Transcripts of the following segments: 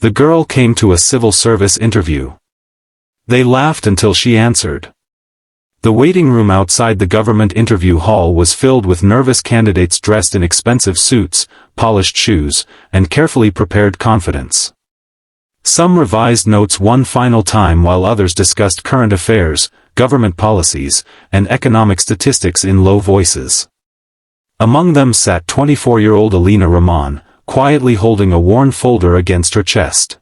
The girl came to a civil service interview. They laughed until she answered. The waiting room outside the government interview hall was filled with nervous candidates dressed in expensive suits, polished shoes, and carefully prepared confidence. Some revised notes one final time while others discussed current affairs, government policies, and economic statistics in low voices. Among them sat 24-year-old Alina Rahman, quietly holding a worn folder against her chest.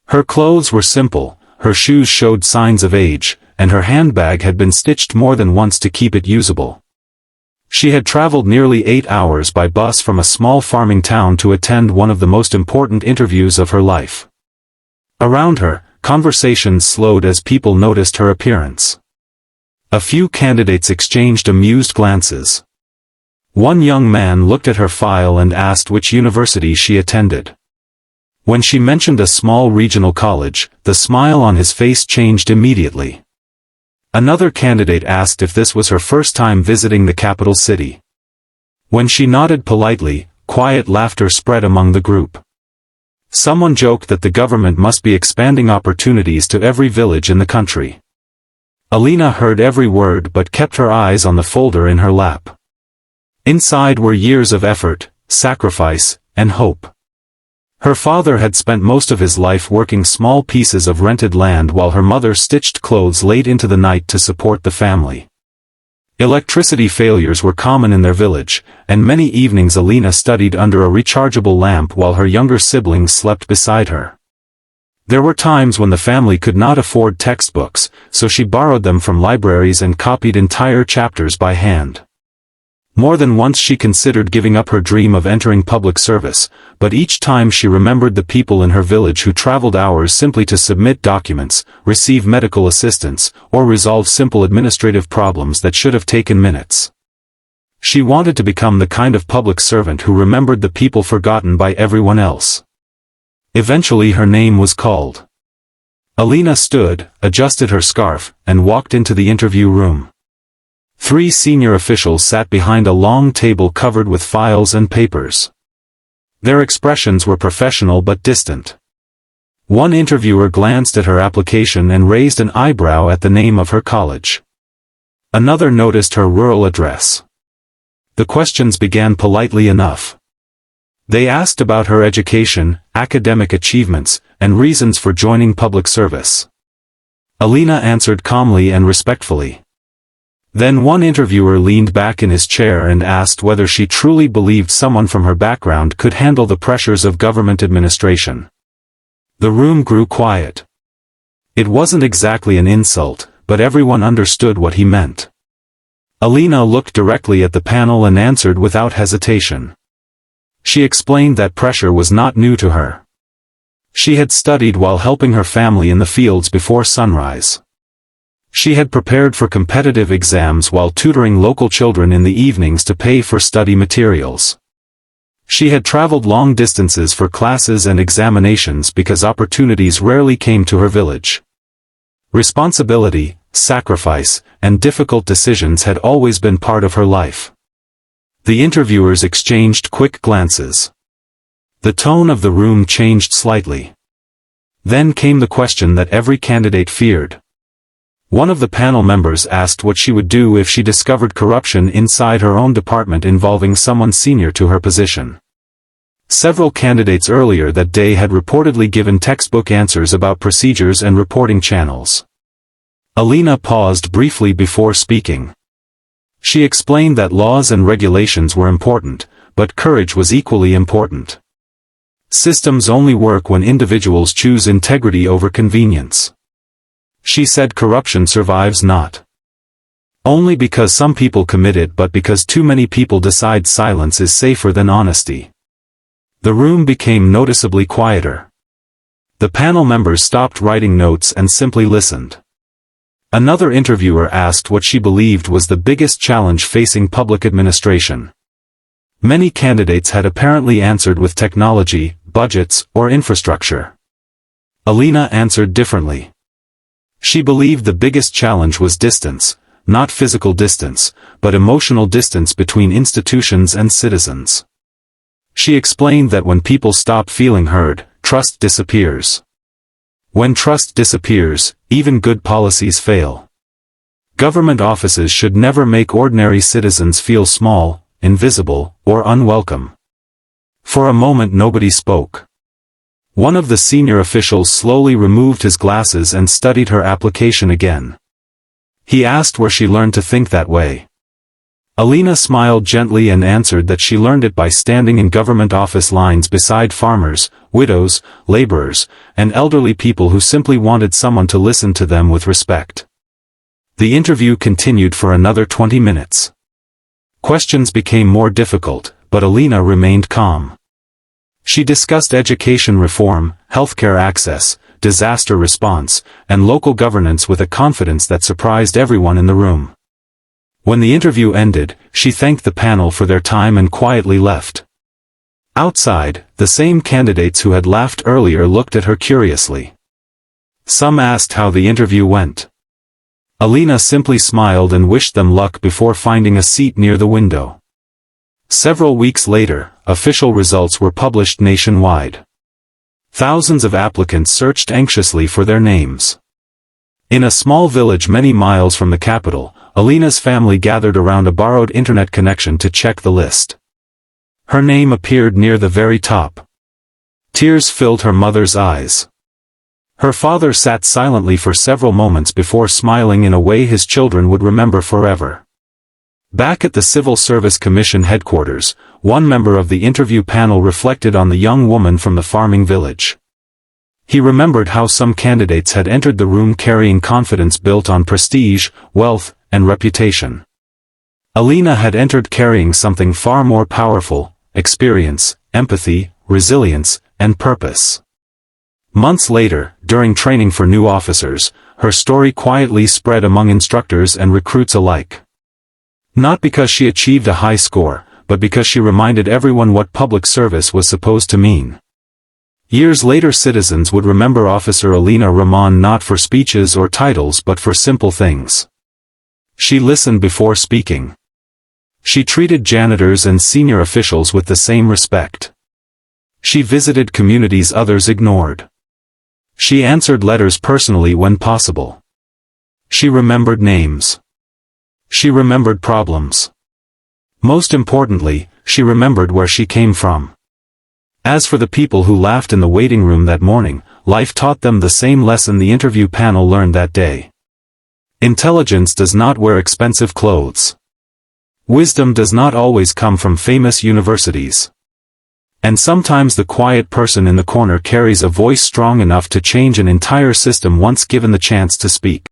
Her clothes were simple, her shoes showed signs of age, and her handbag had been stitched more than once to keep it usable. She had traveled nearly 8 hours by bus from a small farming town to attend one of the most important interviews of her life. Around her, conversations slowed as people noticed her appearance. A few candidates exchanged amused glances. One young man looked at her file and asked which university she attended. When she mentioned a small regional college, the smile on his face changed immediately. Another candidate asked if this was her first time visiting the capital city. When she nodded politely, quiet laughter spread among the group. Someone joked that the government must be expanding opportunities to every village in the country. Alina heard every word but kept her eyes on the folder in her lap. Inside were years of effort, sacrifice, and hope. Her father had spent most of his life working small pieces of rented land while her mother stitched clothes late into the night to support the family. Electricity failures were common in their village, and many evenings Alina studied under a rechargeable lamp while her younger siblings slept beside her. There were times when the family could not afford textbooks, so she borrowed them from libraries and copied entire chapters by hand. More than once she considered giving up her dream of entering public service, but each time she remembered the people in her village who traveled hours simply to submit documents, receive medical assistance, or resolve simple administrative problems that should have taken minutes. She wanted to become the kind of public servant who remembered the people forgotten by everyone else. Eventually her name was called. Alina stood, adjusted her scarf, and walked into the interview room. 3 senior officials sat behind a long table covered with files and papers. Their expressions were professional but distant. One interviewer glanced at her application and raised an eyebrow at the name of her college. Another noticed her rural address. The questions began politely enough. They asked about her education, academic achievements, and reasons for joining public service. Alina answered calmly and respectfully. Then one interviewer leaned back in his chair and asked whether she truly believed someone from her background could handle the pressures of government administration. The room grew quiet. It wasn't exactly an insult, but everyone understood what he meant. Alina looked directly at the panel and answered without hesitation. She explained that pressure was not new to her. She had studied while helping her family in the fields before sunrise. She had prepared for competitive exams while tutoring local children in the evenings to pay for study materials. She had traveled long distances for classes and examinations because opportunities rarely came to her village. Responsibility, sacrifice, and difficult decisions had always been part of her life. The interviewers exchanged quick glances. The tone of the room changed slightly. Then came the question that every candidate feared. One of the panel members asked what she would do if she discovered corruption inside her own department involving someone senior to her position. Several candidates earlier that day had reportedly given textbook answers about procedures and reporting channels. Alina paused briefly before speaking. She explained that laws and regulations were important, but courage was equally important. Systems only work when individuals choose integrity over convenience. She said corruption survives not only because some people commit it but because too many people decide silence is safer than honesty. The room became noticeably quieter. The panel members stopped writing notes and simply listened. Another interviewer asked what she believed was the biggest challenge facing public administration. Many candidates had apparently answered with technology, budgets, or infrastructure. Alina answered differently. She believed the biggest challenge was distance, not physical distance, but emotional distance between institutions and citizens. She explained that when people stopped feeling heard, trust disappears. When trust disappears, even good policies fail. Government offices should never make ordinary citizens feel small, invisible, or unwelcome. For a moment nobody spoke. One of the senior officials slowly removed his glasses and studied her application again. He asked where she learned to think that way. Alina smiled gently and answered that she learned it by standing in government office lines beside farmers, widows, laborers, and elderly people who simply wanted someone to listen to them with respect. The interview continued for another 20 minutes. Questions became more difficult, but Alina remained calm. She discussed education reform, healthcare access, disaster response, and local governance with a confidence that surprised everyone in the room. When the interview ended, she thanked the panel for their time and quietly left. Outside, the same candidates who had laughed earlier looked at her curiously. Some asked how the interview went. Alina simply smiled and wished them luck before finding a seat near the window. Several weeks later, official results were published nationwide. Thousands of applicants searched anxiously for their names. In a small village many miles from the capital, Alina's family gathered around a borrowed internet connection to check the list. Her name appeared near the very top. Tears filled her mother's eyes. Her father sat silently for several moments before smiling in a way his children would remember forever. Back at the Civil Service Commission headquarters, one member of the interview panel reflected on the young woman from the farming village. He remembered how some candidates had entered the room carrying confidence built on prestige, wealth, and reputation. Alina had entered carrying something far more powerful: experience, empathy, resilience, and purpose. Months later, during training for new officers, her story quietly spread among instructors and recruits alike. Not because she achieved a high score, but because she reminded everyone what public service was supposed to mean. Years later citizens would remember Officer Alina Rahman not for speeches or titles but for simple things. She listened before speaking. She treated janitors and senior officials with the same respect. She visited communities others ignored. She answered letters personally when possible. She remembered names. She remembered problems. Most importantly, she remembered where she came from. As for the people who laughed in the waiting room that morning, life taught them the same lesson the interview panel learned that day. Intelligence does not wear expensive clothes. Wisdom does not always come from famous universities. And sometimes the quiet person in the corner carries a voice strong enough to change an entire system once given the chance to speak.